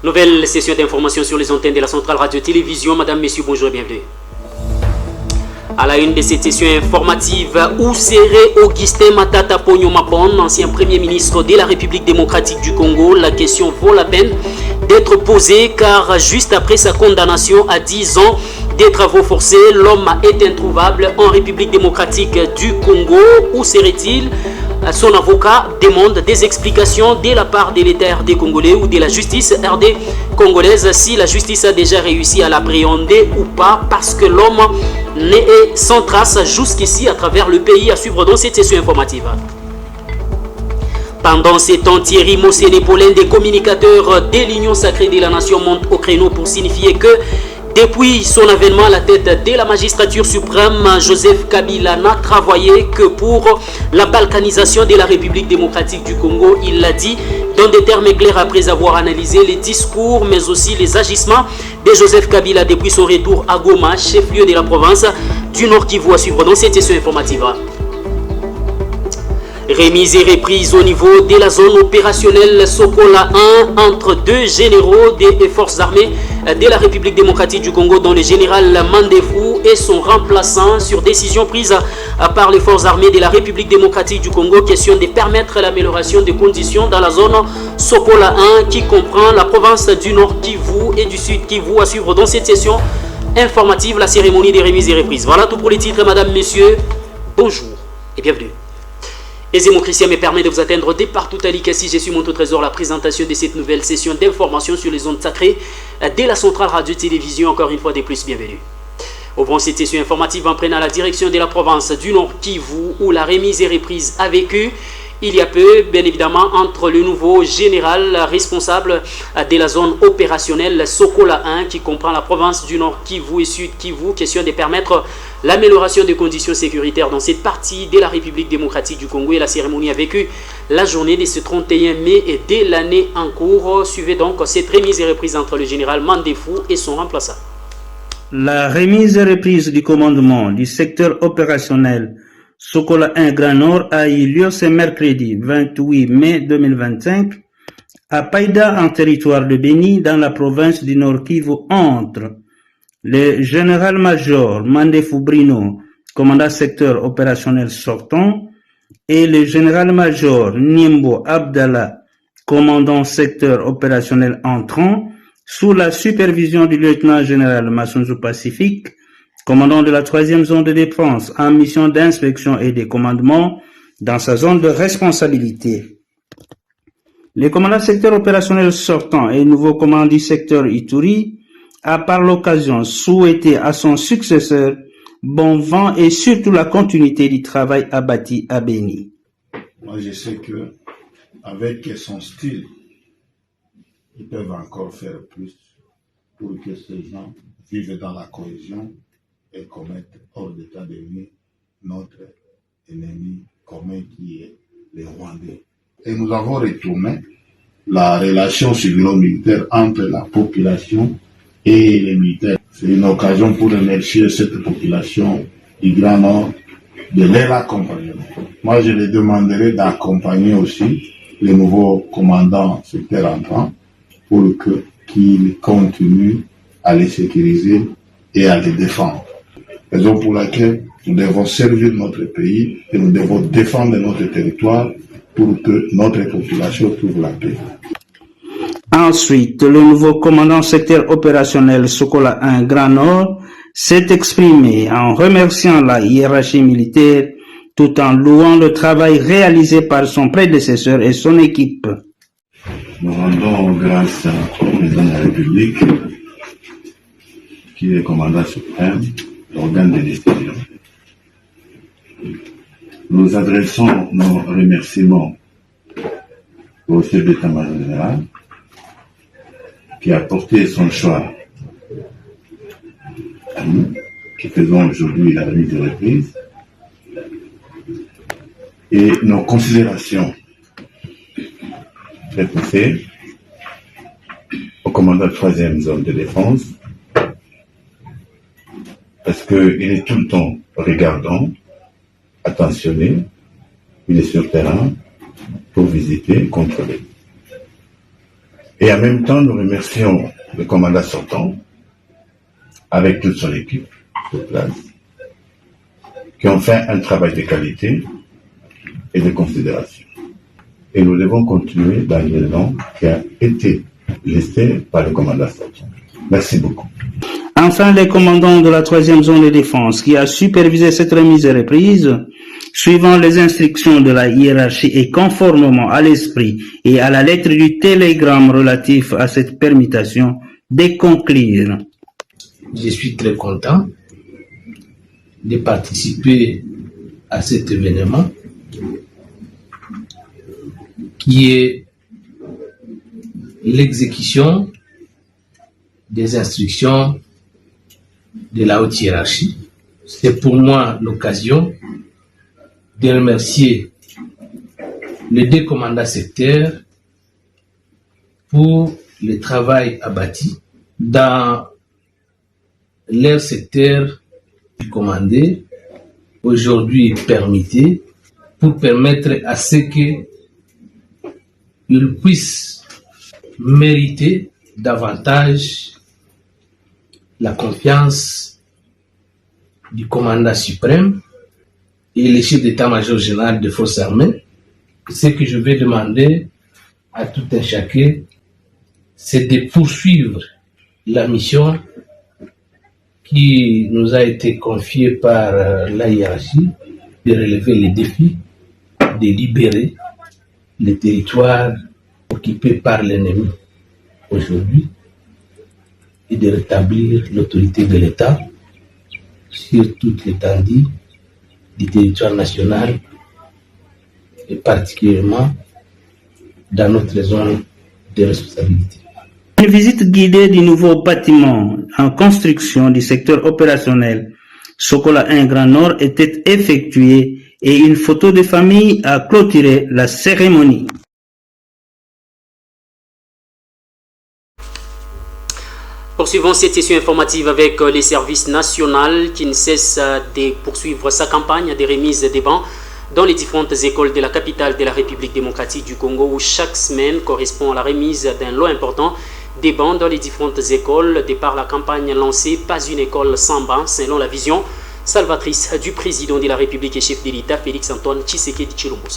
Nouvelle session d'information sur les antennes de la centrale radio-télévision. Madame, Messieurs, bonjour et bienvenue. À la une de cette session informative, où serait Augustin Matata Ponyo Mapon, ancien Premier ministre de la République démocratique du Congo? La question vaut la peine d'être posée car juste après sa condamnation à 10 ans des travaux forcés, l'homme est introuvable en République démocratique du Congo. Où serait-il? Son avocat demande des explications de la part de l'État RD congolais ou de la justice RD congolaise, si la justice a déjà réussi à l'appréhender ou pas, parce que l'homme n'est sans trace jusqu'ici à travers le pays. À suivre dans cette session informative. Pendant ces temps, Thierry Mossene Paulin, des communicateurs de l'Union sacrée de la nation, monte au créneau pour signifier que depuis son avènement à la tête de la magistrature suprême, Joseph Kabila n'a travaillé que pour la balkanisation de la République démocratique du Congo. Il l'a dit dans des termes clairs après avoir analysé les discours mais aussi les agissements de Joseph Kabila depuis son retour à Goma, chef-lieu de la province du Nord Kivu. À suivre dans cette session informative. Remise et reprise au niveau de la zone opérationnelle Sokola 1 entre deux généraux des forces armées de la République démocratique du Congo, dont le général Mandefou et son remplaçant, sur décision prise par les forces armées de la République démocratique du Congo. Question de permettre l'amélioration des conditions dans la zone Sokola 1 qui comprend la province du Nord Kivu et du Sud Kivu. À suivre dans cette session informative la cérémonie des remises et reprises. Voilà tout pour les titres, Madame, Messieurs. Bonjour et bienvenue. Aisément Christian me permet de vous atteindre dès partout à l'Ikassi. Je suis mon tout trésor, la présentation de cette nouvelle session d'information sur les ondes sacrées de la centrale radio-télévision. Encore une fois de plus, bienvenue. Ouvrons cette session informative en prenant la direction de la province du Nord Kivu, où la remise et reprise a vécu il y a peu, bien évidemment, entre le nouveau général responsable de la zone opérationnelle Sokola 1, qui comprend la province du Nord Kivu et Sud Kivu. Question de permettre l'amélioration des conditions sécuritaires dans cette partie de la République démocratique du Congo. Et la cérémonie a vécu la journée de ce 31 mai et dès l'année en cours. Suivez donc cette remise et reprise entre le général Mandefou et son remplaçant. La remise et reprise du commandement du secteur opérationnel Sokola 1 Grand Nord a eu lieu ce mercredi 28 mai 2025 à Païda, en territoire de Béni, dans la province du Nord Kivu, entre le général-major Mandefou Brino, commandant secteur opérationnel sortant, et le général-major Niembo Abdallah, commandant secteur opérationnel entrant, sous la supervision du lieutenant-général Massunzu Pacifique, commandant de la 3e zone de défense en mission d'inspection et de commandement dans sa zone de responsabilité. Le commandant secteur opérationnel sortant et nouveau commandant du secteur Ituri a par l'occasion souhaité à son successeur bon vent et surtout la continuité du travail abattu à Béni. Moi je sais que avec son style, ils peuvent encore faire plus pour que ces gens vivent dans la cohésion et commettent hors d'état de nuire notre ennemi commun qui est les Rwandais. Et nous avons retourné la relation civilo-militaire entre la population et les militaires. C'est une occasion pour remercier cette population du Grand Nord de leur accompagnement. Moi, je les demanderai d'accompagner aussi les nouveaux commandants secteur entrant pour qu'ils continuent à les sécuriser et à les défendre. Raison pour laquelle nous devons servir notre pays et nous devons défendre notre territoire pour que notre population trouve la paix. Ensuite, le nouveau commandant secteur opérationnel Sokola 1 Grand Nord s'est exprimé en remerciant la hiérarchie militaire tout en louant le travail réalisé par son prédécesseur et son équipe. Nous rendons grâce au président de la République, qui est le commandant suprême, l'organe de décision. Nous adressons nos remerciements au chef d'état-major général, qui a porté son choix à nous, qui faisons aujourd'hui la remise de reprise, et nos considérations très poussées au commandant de 3e zone de défense, parce qu'il est tout le temps regardant, attentionné, il est sur terrain pour visiter, contrôler. Et en même temps, nous remercions le commandant sortant, avec toute son équipe de place, qui ont fait un travail de qualité et de considération. Et nous devons continuer dans l'élan qui a été listé par le commandant sortant. Merci beaucoup. Enfin, les commandants de la 3e zone de défense qui a supervisé cette remise et reprise, suivant les instructions de la hiérarchie et conformément à l'esprit et à la lettre du télégramme relatif à cette permutation, de conclure. Je suis très content de participer à cet événement qui est l'exécution des instructions de la haute hiérarchie. C'est pour moi l'occasion de remercier les 2 commandants sectaires pour le travail abattu dans leur secteur commandé, aujourd'hui permis, pour permettre à ce qu'ils puissent mériter davantage la confiance du commandant suprême et le chef d'état-major général des forces armées. Ce que je vais demander à tout un chacun, c'est de poursuivre la mission qui nous a été confiée par la hiérarchie, de relever les défis, de libérer les territoires occupés par l'ennemi aujourd'hui et de rétablir l'autorité de l'État sur toute l'étendue du territoire national et particulièrement dans notre zone de responsabilité. Une visite guidée du nouveau bâtiment en construction du secteur opérationnel Sokola 1 Grand Nord était effectuée et une photo de famille a clôturé la cérémonie. Poursuivons cette session informative avec les services nationaux qui ne cessent de poursuivre sa campagne de remise des bancs dans les différentes écoles de la capitale de la République démocratique du Congo, où chaque semaine correspond à la remise d'un lot important des bancs dans les différentes écoles. De par la campagne lancée, pas une école sans bancs, selon la vision salvatrice du président de la République et chef de l'État, Félix-Antoine Tshisekedi Tshilombo.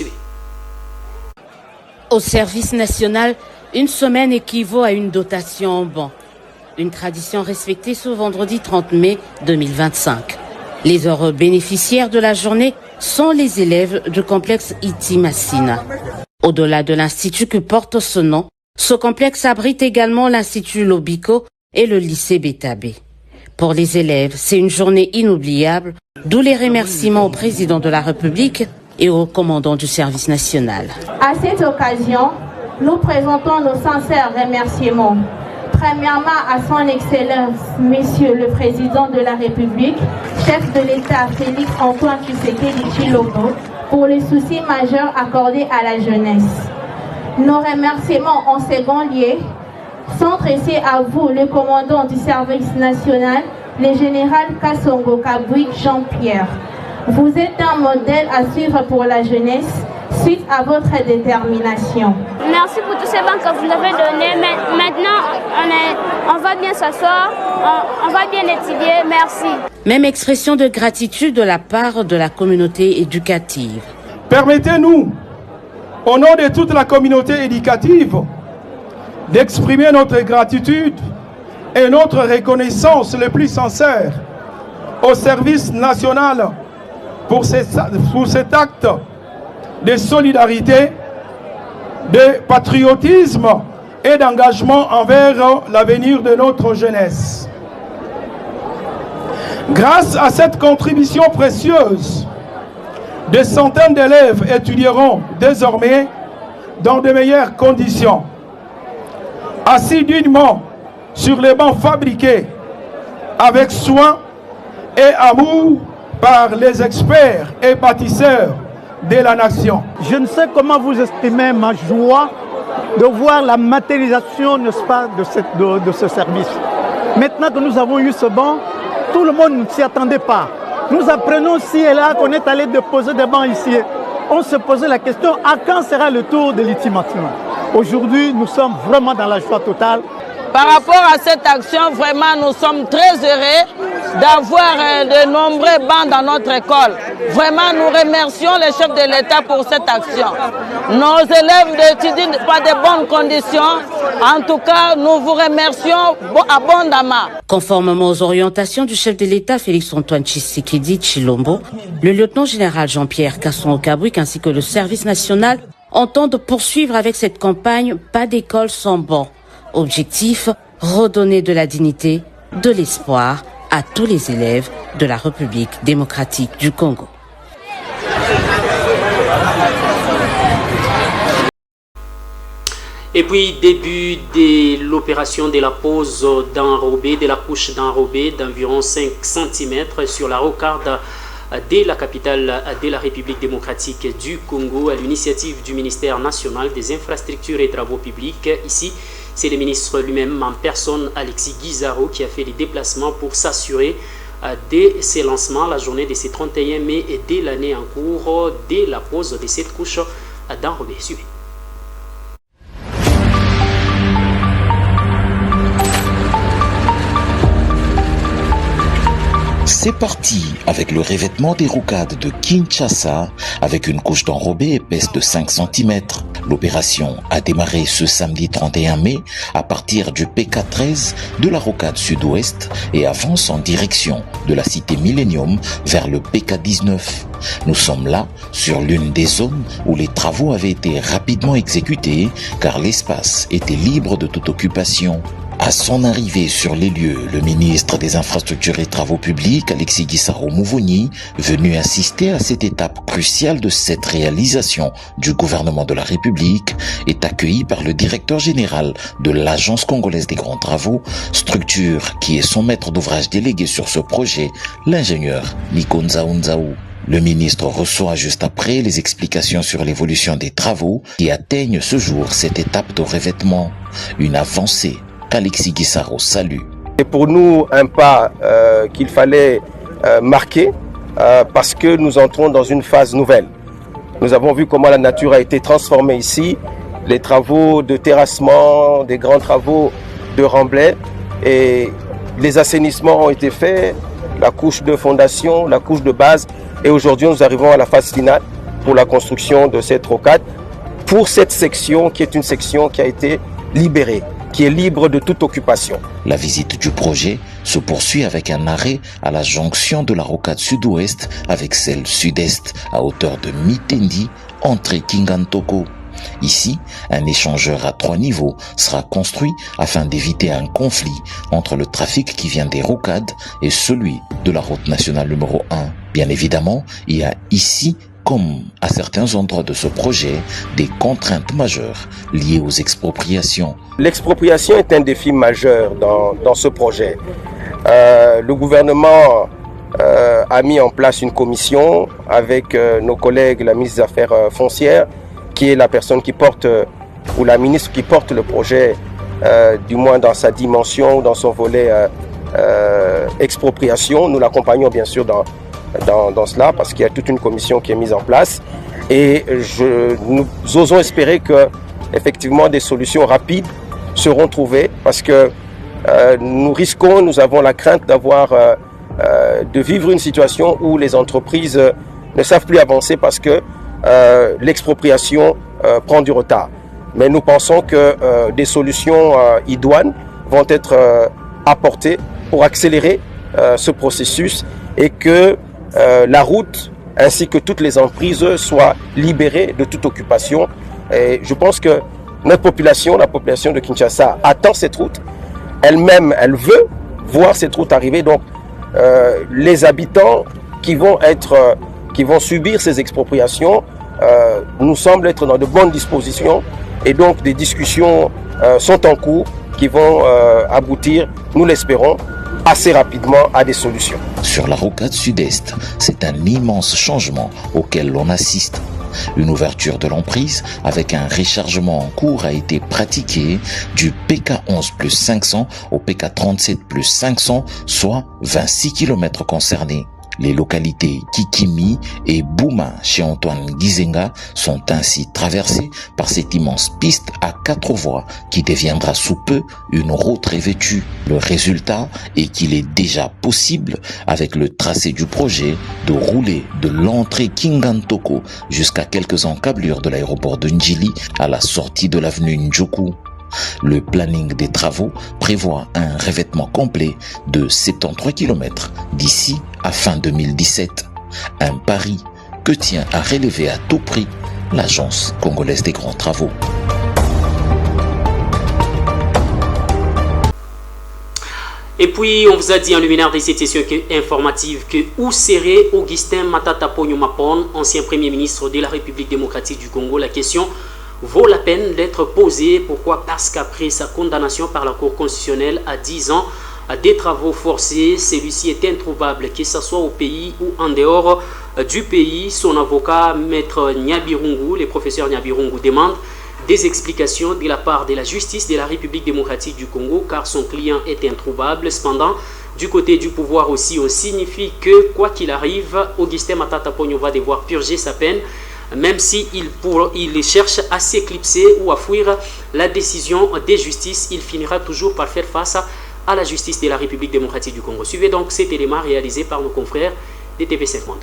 Au service national, une semaine équivaut à une dotation en bancs. Une tradition respectée ce vendredi 30 mai 2025. Les heureux bénéficiaires de la journée sont les élèves du complexe Iti Massina. Au-delà de l'institut que porte ce nom, ce complexe abrite également l'institut Lobiko et le lycée Bétabé. Pour les élèves, c'est une journée inoubliable, d'où les remerciements au président de la République et au commandant du service national. À cette occasion, nous présentons nos sincères remerciements. Premièrement, à son Excellence, Monsieur le Président de la République, chef de l'État Félix-Antoine Tshisekedi Tshilombo, pour les soucis majeurs accordés à la jeunesse. Nos remerciements en second lieu sont adressés à vous, le commandant du service national, le général Kassongo Kabouik Jean-Pierre. Vous êtes un modèle à suivre pour la jeunesse suite à votre détermination. Merci pour tous ces bancs que vous avez donnés. Maintenant, on va bien s'asseoir, on va bien étudier. Merci. Même expression de gratitude de la part de la communauté éducative. Permettez-nous, au nom de toute la communauté éducative, d'exprimer notre gratitude et notre reconnaissance le plus sincère au service national pour cet acte de solidarité, de patriotisme et d'engagement envers l'avenir de notre jeunesse. Grâce à cette contribution précieuse, des centaines d'élèves étudieront désormais dans de meilleures conditions, assis dignement sur les bancs fabriqués avec soin et amour par les experts et bâtisseurs de la nation. Je ne sais comment vous estimez ma joie de voir la matérialisation, n'est-ce pas, de ce service. Maintenant que nous avons eu ce banc, tout le monde ne s'y attendait pas. Nous apprenons ici et là qu'on est allé déposer des bancs ici. On se posait la question, à quand sera le tour de l'Iti maintenant? Aujourd'hui, nous sommes vraiment dans la joie totale. Par rapport à cette action, vraiment, nous sommes très heureux d'avoir de nombreux bancs dans notre école. Vraiment, nous remercions les chefs de l'État pour cette action. Nos élèves n'étudient pas de bonnes conditions. En tout cas, nous vous remercions abondamment. Conformément aux orientations du chef de l'État, Félix-Antoine Tshisekedi Tshilombo, le lieutenant-général Jean-Pierre Kasson-Okabouik ainsi que le service national entendent poursuivre avec cette campagne « Pas d'école sans banc ». Objectif, redonner de la dignité, de l'espoir à tous les élèves de la République démocratique du Congo. Et puis, début de l'opération de la pose d'enrobé, de la couche d'enrobé d'environ 5 cm sur la rocarde de la capitale de la République démocratique du Congo à l'initiative du ministère national des infrastructures et travaux publics. Ici, c'est le ministre lui-même en personne, Alexis Guizarro, qui a fait les déplacements pour s'assurer dès ses lancements, la journée de ce 31 mai et dès l'année en cours, dès la pose de cette couche d'enrobé. Suivez. C'est parti avec le revêtement des rocades de Kinshasa avec une couche d'enrobé épaisse de 5 cm. L'opération a démarré ce samedi 31 mai à partir du PK13 de la rocade sud-ouest et avance en direction de la cité Millennium vers le PK19. Nous sommes là sur l'une des zones où les travaux avaient été rapidement exécutés car l'espace était libre de toute occupation. À son arrivée sur les lieux, le ministre des Infrastructures et Travaux Publics, Alexis Guizarro Mouvouni, venu assister à cette étape cruciale de cette réalisation du gouvernement de la République, est accueilli par le directeur général de l'Agence congolaise des grands travaux, structure qui est son maître d'ouvrage délégué sur ce projet, l'ingénieur Nico Nzaou. Le ministre reçoit juste après les explications sur l'évolution des travaux qui atteignent ce jour cette étape de revêtement, une avancée Alexis Guizarro salue. C'est pour nous un pas qu'il fallait marquer parce que nous entrons dans une phase nouvelle. Nous avons vu comment la nature a été transformée ici, les travaux de terrassement, des grands travaux de remblai et les assainissements ont été faits, la couche de fondation, la couche de base et aujourd'hui nous arrivons à la phase finale pour la construction de cette rocade pour cette section qui est une section qui a été libérée, qui est libre de toute occupation. La visite du projet se poursuit avec un arrêt à la jonction de la rocade sud-ouest avec celle sud-est à hauteur de Mitendi, entrée Kingantoko. Ici, un échangeur à 3 niveaux sera construit afin d'éviter un conflit entre le trafic qui vient des rocades et celui de la route nationale numéro 1. Bien évidemment, il y a ici comme à certains endroits de ce projet, des contraintes majeures liées aux expropriations. L'expropriation est un défi majeur dans ce projet. Le gouvernement a mis en place une commission avec nos collègues, la ministre des Affaires foncières, qui est la personne qui porte, ou la ministre qui porte le projet, du moins dans sa dimension, dans son volet expropriation. Nous l'accompagnons bien sûr dans cela parce qu'il y a toute une commission qui est mise en place et nous osons espérer que effectivement des solutions rapides seront trouvées parce que nous avons la crainte de vivre une situation où les entreprises ne savent plus avancer parce que l'expropriation prend du retard. Mais nous pensons que des solutions idoines vont être apportées pour accélérer ce processus et que la route ainsi que toutes les emprises soient libérées de toute occupation. Et je pense que notre population, la population de Kinshasa, attend cette route. Elle-même, elle veut voir cette route arriver. Donc, les habitants qui vont subir ces expropriations nous semblent être dans de bonnes dispositions. Et donc, des discussions sont en cours qui vont aboutir, nous l'espérons, assez rapidement à des solutions. Sur la rocade sud-est, c'est un immense changement auquel l'on assiste. Une ouverture de l'emprise avec un rechargement en cours a été pratiquée du PK11 plus 500 au PK37 plus 500, soit 26 km concernés. Les localités Kikimi et Bouma chez Antoine Gizenga sont ainsi traversées par cette immense piste à 4 voies qui deviendra sous peu une route revêtue. Le résultat est qu'il est déjà possible, avec le tracé du projet, de rouler de l'entrée Kingantoko jusqu'à quelques encablures de l'aéroport de Ndjili à la sortie de l'avenue Ndjoku. Le planning des travaux prévoit un revêtement complet de 73 km d'ici à fin 2017. Un pari que tient à relever à tout prix l'Agence congolaise des grands travaux. Et puis, on vous a dit en luminaire de cette session informative que où serait Augustin Matata Ponyo Mapon, ancien Premier ministre de la République démocratique du Congo? La question vaut la peine d'être posée. Pourquoi? Parce qu'après sa condamnation par la Cour constitutionnelle à 10 ans à des travaux forcés, celui-ci est introuvable, que ce soit au pays ou en dehors du pays. Son avocat, Maître Nyabirungu, le professeur Nyabirungu, demande des explications de la part de la justice de la République démocratique du Congo, car son client est introuvable. Cependant, du côté du pouvoir aussi, on signifie que, quoi qu'il arrive, Augustin Matata Ponyo va devoir purger sa peine, même s'il cherche à s'éclipser ou à fuir la décision des justices, il finira toujours par faire face à la justice de la République démocratique du Congo. Suivez donc cet élément réalisé par nos confrères de TV5 Monde.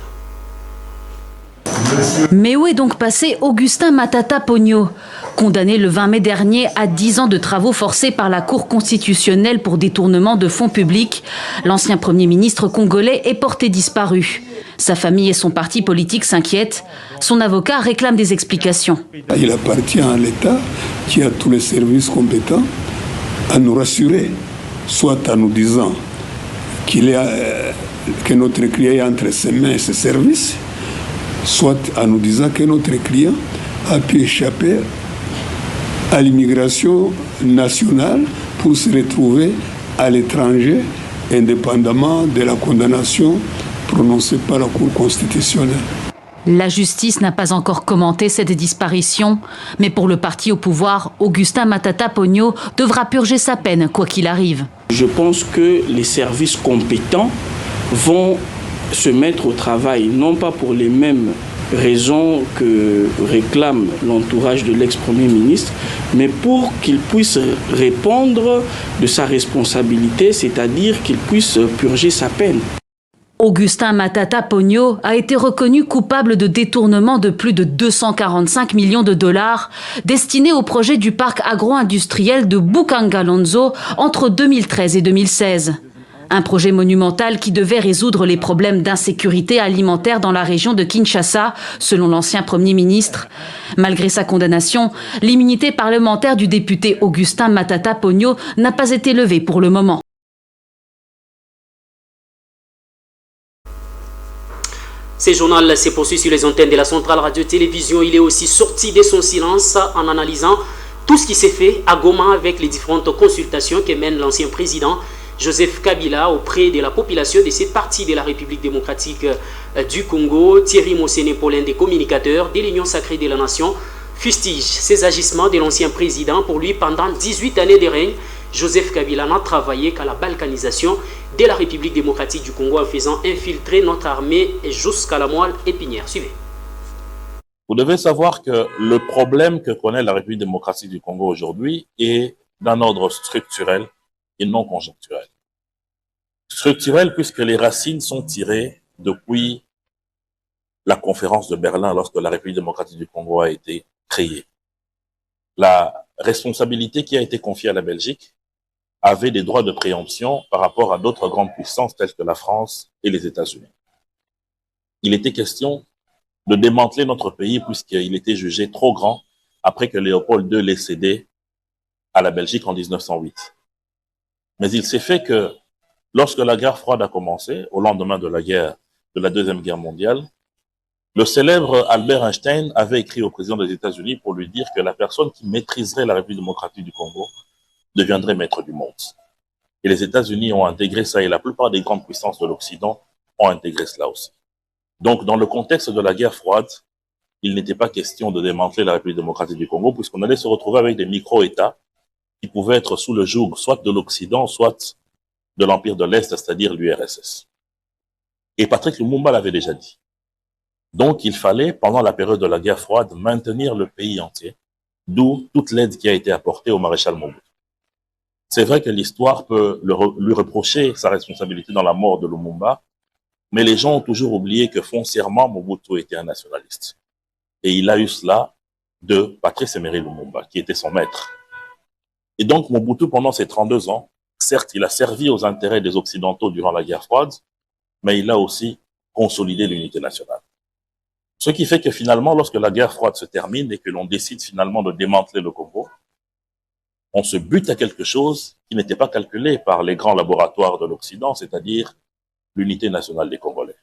Mais où est donc passé Augustin Matata Ponyo? Condamné le 20 mai dernier à 10 ans de travaux forcés par la Cour constitutionnelle pour détournement de fonds publics, l'ancien Premier ministre congolais est porté disparu. Sa famille et son parti politique s'inquiètent. Son avocat réclame des explications. Il appartient à l'État, qui a tous les services compétents, à nous rassurer, soit en nous disant que notre client est entre ses mains et ses services, soit en nous disant que notre client a pu échapper à l'immigration nationale pour se retrouver à l'étranger, indépendamment de la condamnation prononcée par la Cour constitutionnelle. La justice n'a pas encore commenté cette disparition, mais pour le parti au pouvoir, Augustin Matata Ponyo devra purger sa peine, quoi qu'il arrive. Je pense que les services compétents vont se mettre au travail, non pas pour les mêmes raisons que réclame l'entourage de l'ex-premier ministre, mais pour qu'il puisse répondre de sa responsabilité, c'est-à-dire qu'il puisse purger sa peine. Augustin Matata Ponyo a été reconnu coupable de détournement de plus de 245 millions de dollars destinés au projet du parc agro-industriel de Bukangalonzo entre 2013 et 2016. Un projet monumental qui devait résoudre les problèmes d'insécurité alimentaire dans la région de Kinshasa, selon l'ancien Premier ministre. Malgré sa condamnation, l'immunité parlementaire du député Augustin Matata Ponyo n'a pas été levée pour le moment. Ce journal s'est poursuivi sur les antennes de la Centrale Radio-Télévision. Il est aussi sorti de son silence en analysant tout ce qui s'est fait à Goma avec les différentes consultations que mène l'ancien président Joseph Kabila auprès de la population de cette partie de la République démocratique du Congo. Thierry Mosséné Paulin, des communicateurs de l'Union sacrée de la nation, fustige ces agissements de l'ancien président. Pour lui, pendant 18 années de règne, Joseph Kabila n'a travaillé qu'à la balkanisation de la République démocratique du Congo en faisant infiltrer notre armée jusqu'à la moelle épinière. Suivez. Vous devez savoir que le problème que connaît la République démocratique du Congo aujourd'hui est d'un ordre structurel et non conjoncturel. Structurel puisque les racines sont tirées depuis la conférence de Berlin lorsque la République démocratique du Congo a été créée. La responsabilité qui a été confiée à la Belgique avait des droits de préemption par rapport à d'autres grandes puissances telles que la France et les États-Unis. Il était question de démanteler notre pays puisqu'il était jugé trop grand après que Léopold II l'ait cédé à la Belgique en 1908. Mais il s'est fait que lorsque la guerre froide a commencé, au lendemain de la Deuxième Guerre mondiale, le célèbre Albert Einstein avait écrit au président des États-Unis pour lui dire que la personne qui maîtriserait la République démocratique du Congo deviendrait maître du monde. Et les États-Unis ont intégré ça et la plupart des grandes puissances de l'Occident ont intégré cela aussi. Donc, dans le contexte de la guerre froide, il n'était pas question de démanteler la République démocratique du Congo puisqu'on allait se retrouver avec des micro-États qui pouvaient être sous le joug soit de l'Occident, soit de l'Empire de l'Est, c'est-à-dire l'URSS. Et Patrick Lumumba l'avait déjà dit. Donc, il fallait, pendant la période de la guerre froide, maintenir le pays entier, d'où toute l'aide qui a été apportée au maréchal Mobutu. C'est vrai que l'histoire peut lui reprocher sa responsabilité dans la mort de Lumumba, mais les gens ont toujours oublié que foncièrement, Mobutu était un nationaliste. Et il a eu cela de Patrice Emery Lumumba, qui était son maître. Et donc, Mobutu, pendant ses 32 ans, certes, il a servi aux intérêts des Occidentaux durant la guerre froide, mais il a aussi consolidé l'unité nationale. Ce qui fait que finalement, lorsque la guerre froide se termine et que l'on décide finalement de démanteler le Congo, on se bute à quelque chose qui n'était pas calculé par les grands laboratoires de l'Occident, c'est-à-dire l'unité nationale des Congolais.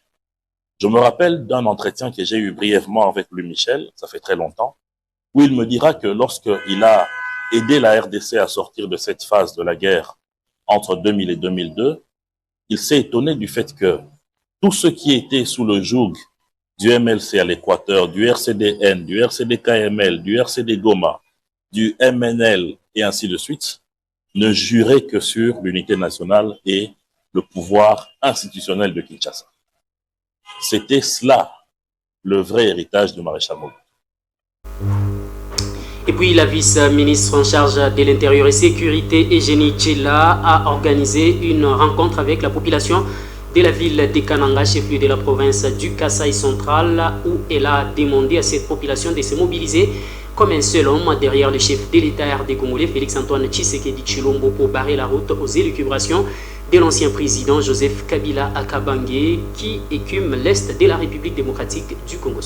Je me rappelle d'un entretien que j'ai eu brièvement avec Louis Michel, ça fait très longtemps, où il me dira que lorsqu'il a aidé la RDC à sortir de cette phase de la guerre entre 2000 et 2002, il s'est étonné du fait que tous ceux qui étaient sous le joug du MLC à l'Équateur, du RCDN, du RCD-KML, du RCD Goma, du MNL et ainsi de suite, ne juraient que sur l'unité nationale et le pouvoir institutionnel de Kinshasa. C'était cela, le vrai héritage du maréchal Mobutu. Et puis la vice-ministre en charge de l'Intérieur et Sécurité, Eugénie Tchela, a organisé une rencontre avec la population de la ville de Kananga, chef-lieu de la province du Kasaï central, où elle a demandé à cette population de se mobiliser comme un seul homme derrière le chef de l'État RD congolais, Félix-Antoine Tshisekedi Tshilombo, pour barrer la route aux élucubrations de l'ancien président Joseph Kabila à Kabange, qui écume l'Est de la République démocratique du Congo.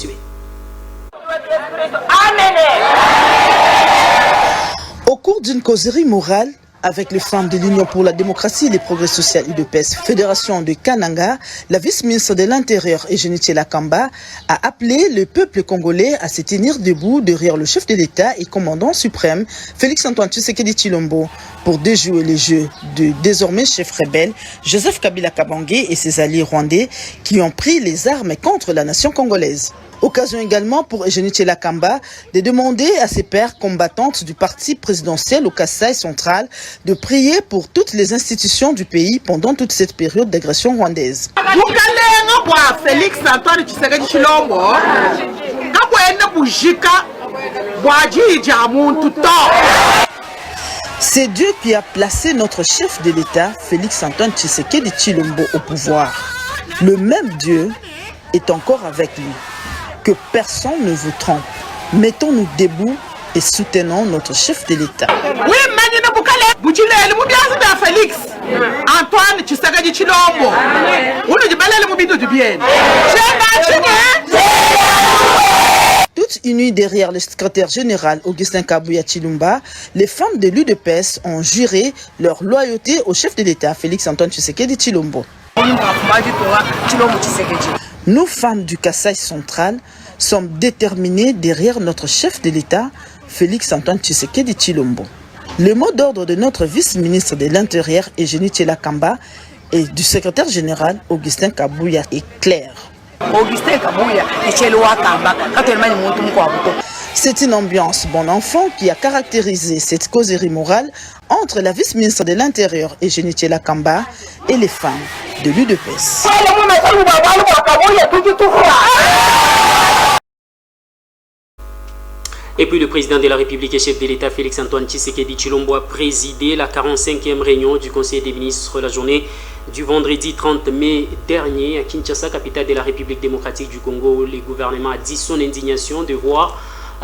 Au cours d'une causerie morale avec les femmes de l'Union pour la démocratie et les progrès sociaux UDPS, Fédération de Kananga, la vice-ministre de l'Intérieur, Eugénie Tchela Kamba, a appelé le peuple congolais à se tenir debout derrière le chef de l'État et commandant suprême, Félix-Antoine Tshisekedi Tshilombo, pour déjouer les jeux du désormais chef rebelle, Joseph Kabila Kabange et ses alliés rwandais qui ont pris les armes contre la nation congolaise. Occasion également pour Eugénie Tchela Kamba de demander à ses pairs combattantes du parti présidentiel au Kasaï central de prier pour toutes les institutions du pays pendant toute cette période d'agression rwandaise. C'est Dieu qui a placé notre chef de l'État, Félix-Antoine Tshisekedi Tshilombo, au pouvoir. Le même Dieu est encore avec lui. Que personne ne vous trompe. Mettons-nous debout et soutenons notre chef de l'État. Oui, Félix Antoine Tshisekedi Tshilombo. Toutes unies derrière le secrétaire général Augustin Kabuya Tshilombo, les femmes de l'UDPS ont juré leur loyauté au chef de l'État, Félix-Antoine Tshisekedi Tshilombo. Nous, femmes du Kasaï central, sommes déterminées derrière notre chef de l'État, Félix-Antoine Tshisekedi Tshilombo. Le mot d'ordre de notre vice-ministre de l'Intérieur, Eugénie Tchela Kamba, et du secrétaire général, Augustin Kabuya, est clair. C'est une ambiance bon enfant qui a caractérisé cette causerie morale entre la vice-ministre de l'Intérieur, Eugénie Tchela Kamba, et les femmes de l'UDPS. Et puis le président de la République et chef de l'État, Félix-Antoine Tshisekedi Tshilombo, a présidé la 45e réunion du Conseil des ministres la journée du vendredi 30 mai dernier à Kinshasa, capitale de la République démocratique du Congo. Le gouvernement a dit son indignation de voir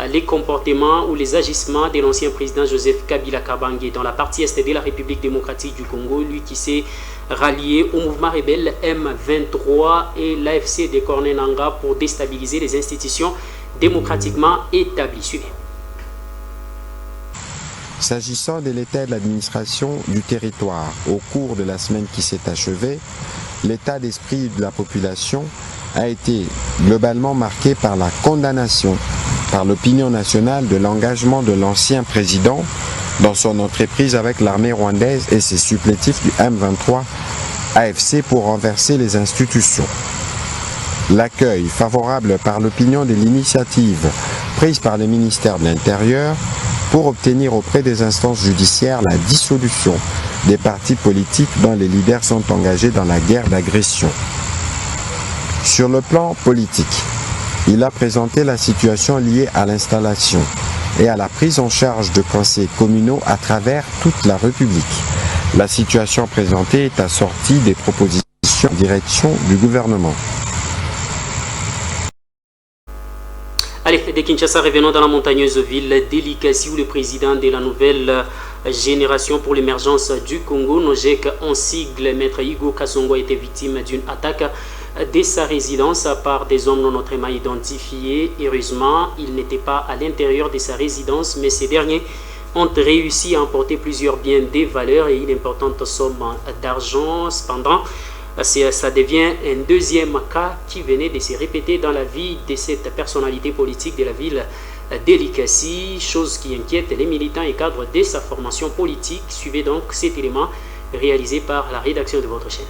les comportements ou les agissements de l'ancien président Joseph Kabila Kabange dans la partie est de la République démocratique du Congo, lui qui s'est rallié au mouvement rebelle M23 et l'AFC de Corneille Nangaa pour déstabiliser les institutions démocratiquement établies. Suivez. S'agissant de l'état de l'administration du territoire, au cours de la semaine qui s'est achevée, l'état d'esprit de la population a été globalement marqué par la condamnation par l'opinion nationale de l'engagement de l'ancien président dans son entreprise avec l'armée rwandaise et ses supplétifs du M23 AFC pour renverser les institutions. L'accueil favorable par l'opinion de l'initiative prise par le ministère de l'Intérieur pour obtenir auprès des instances judiciaires la dissolution des partis politiques dont les leaders sont engagés dans la guerre d'agression. Sur le plan politique, il a présenté la situation liée à l'installation et à la prise en charge de conseils communaux à travers toute la République. La situation présentée est assortie des propositions en direction du gouvernement. Allez, de Kinshasa, revenons dans la montagneuse ville d'Elikasi où le président de la nouvelle génération pour l'émergence du Congo, Nojek en sigle, Maître Igo Kasongo, a été victime d'une attaque de sa résidence par des hommes non autrement identifiés. Heureusement, il n'était pas à l'intérieur de sa résidence, mais ces derniers ont réussi à emporter plusieurs biens de valeur et une importante somme d'argent. Cependant, ça devient un deuxième cas qui venait de se répéter dans la vie de cette personnalité politique de la ville d'Elikasi, chose qui inquiète les militants et cadres de sa formation politique. Suivez donc cet élément réalisé par la rédaction de votre chaîne.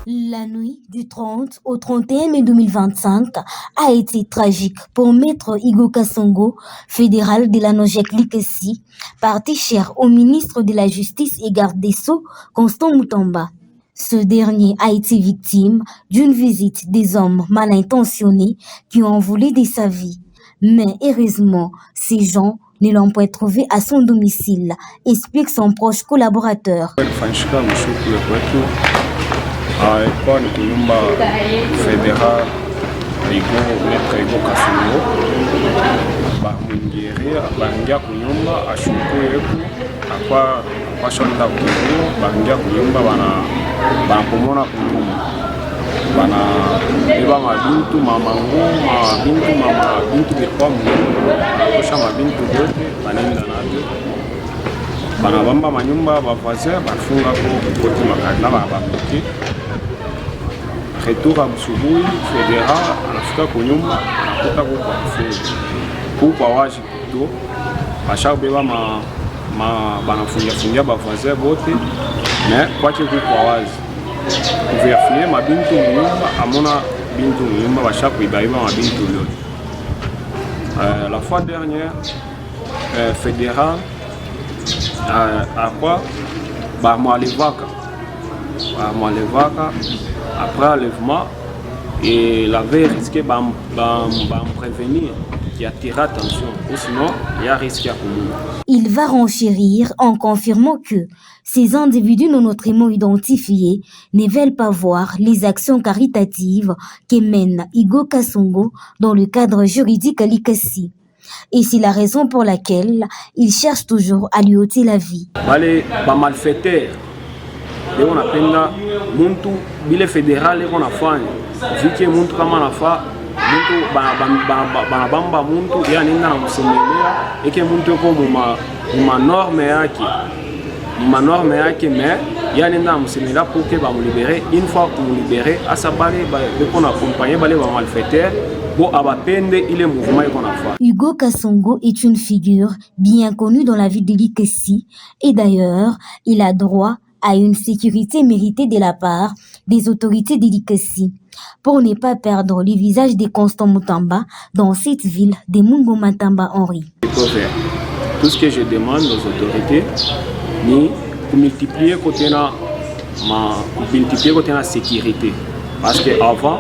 La nuit du 30 au 31 mai 2025 a été tragique pour Maître Igo Kasongo, fédéral de la Nojek Likasi, parti cher au ministre de la Justice et garde des Sceaux, Constant Mutamba. Ce dernier a été victime d'une visite des hommes mal intentionnés qui ont volé de sa vie. Mais heureusement, ces gens ne l'ont pas trouvé à son domicile, explique son proche collaborateur. Ilikuwa ni kunyumba federal Maître Igo Kasongo bamwingiria bangia kunyumba ashuku yeku akwa shonda kunyumba bangia kunyumba banapomona kunyumba beba mabintu mabintu bilikuwa kusha mabintu yote banenda navyo banabamba manyumba bavaze bafunga koti makadina babamiki. Retour à Msubuhi, fédéral, anafika kunyumba, anakuta kupa kufunga. Kupa waji kuto, basha beba banafungia bavaze bote, mais kwake kupa wazi. Kuviafunie mabintu munyumba, amona bintu munyumba, basha kuibaiba mabintu yote. La fois dernière, fédéral, à quoi? Mwalevaka. Après l'enlèvement, il avait risqué de prévenir qui attire attention, ou sinon il y a risque à courir. Il va renchérir en confirmant que ces individus non autrement identifiés ne veulent pas voir les actions caritatives que mène Igo Kasongo dans le cadre juridique à Likasi. Et c'est la raison pour laquelle il cherche toujours à lui ôter la vie. Les malfaiteurs, on appelle muntu bile fédéral qu'on a fait, vu que muntu kama nafa muntu banabamba muntu ya nenda na msemelea et que muntu ko muma norme yake mais ya nenda na msemelea pour que ba mu libérer. Une fois qu'on mu libérer asabale ba qu'on accompagner ba les malfaiteurs. Igo Kasongo est une figure bien connue dans la ville de Likasi et d'ailleurs, il a droit à une sécurité méritée de la part des autorités de Likasi pour ne pas perdre le visage de Constant Mutamba dans cette ville de Mungo Matamba Henri. Tout ce que je demande aux autorités, c'est de multiplier la sécurité parce qu'avant,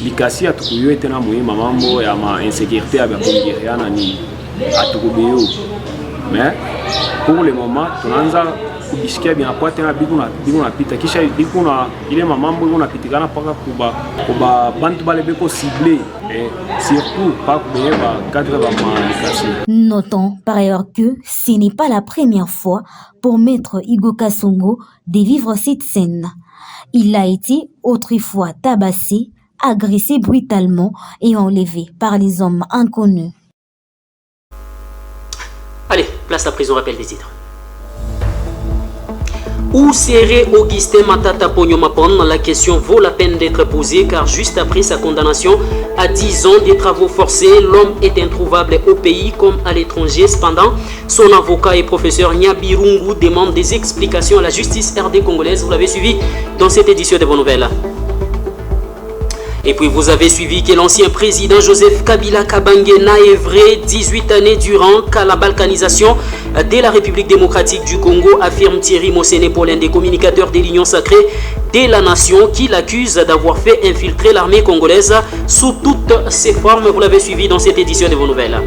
Likasi atukuyo etena muhimu mambo ya insécurité ya Bongiriana ni atukubiyo. Mais pour le moment tunaanza kubishikia bien kwa tena biguna pita kisha biguna ile mambo biguna pitikana paka kuba bantu bale beko ciblé et surtout pas kubeba cadre ba Likasi. Notons par ailleurs que ce n'est pas la première fois pour Maître Igo Kasongo de vivre cette scène. Il a été autrefois tabassé, agressé brutalement et enlevé par les hommes inconnus. Allez, place à prison, rappel des titres. Où serait Augustin Matata Ponyomapon? La question vaut la peine d'être posée car juste après sa condamnation à 10 ans de travaux forcés, l'homme est introuvable au pays comme à l'étranger. Cependant, son avocat et professeur Nyabirungu demande des explications à la justice RD congolaise. Vous l'avez suivi dans cette édition de vos nouvelles. Et puis vous avez suivi que l'ancien président Joseph Kabila Kabange n'a œuvré 18 années durant qu'à la balkanisation de la République démocratique du Congo, affirme Thierry Mosséné Paulin, des communicateurs de l'Union sacrée de la nation, qui l'accuse d'avoir fait infiltrer l'armée congolaise sous toutes ses formes. Vous l'avez suivi dans cette édition de vos nouvelles.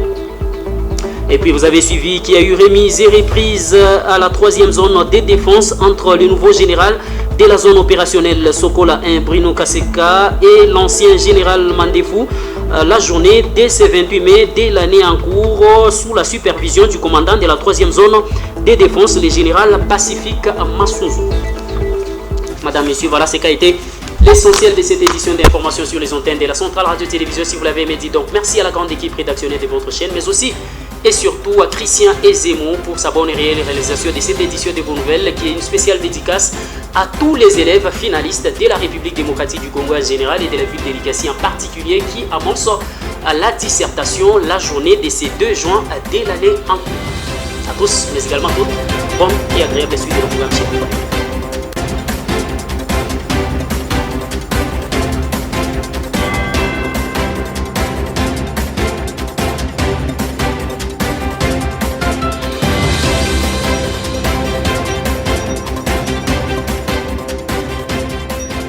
Et puis vous avez suivi qu'il y a eu remise et reprise à la 3e zone de défense entre le nouveau général de la zone opérationnelle Sokola 1, Bruno Kaseka, et l'ancien général Mandefou, la journée de ce 28 mai de l'année en cours, sous la supervision du commandant de la 3e zone de défense, le général Pacifique Massouzou. Madame, Monsieur, voilà ce qu'a été l'essentiel de cette édition d'information sur les antennes de la Centrale Radio-Télévision. Si vous l'avez aimé, dites donc merci à la grande équipe rédactionnelle de votre chaîne, mais aussi et surtout à Christian Ezemo pour sa bonne et réelle réalisation de cette édition de vos nouvelles, qui est une spéciale dédicace à tous les élèves finalistes de la République démocratique du Congo en général et de la ville de Likasi en particulier, qui amorcent à la dissertation la journée de ce 2 juin de l'année en cours. À tous, mais également à toutes, bonne et agréable suite de le programme chez vous.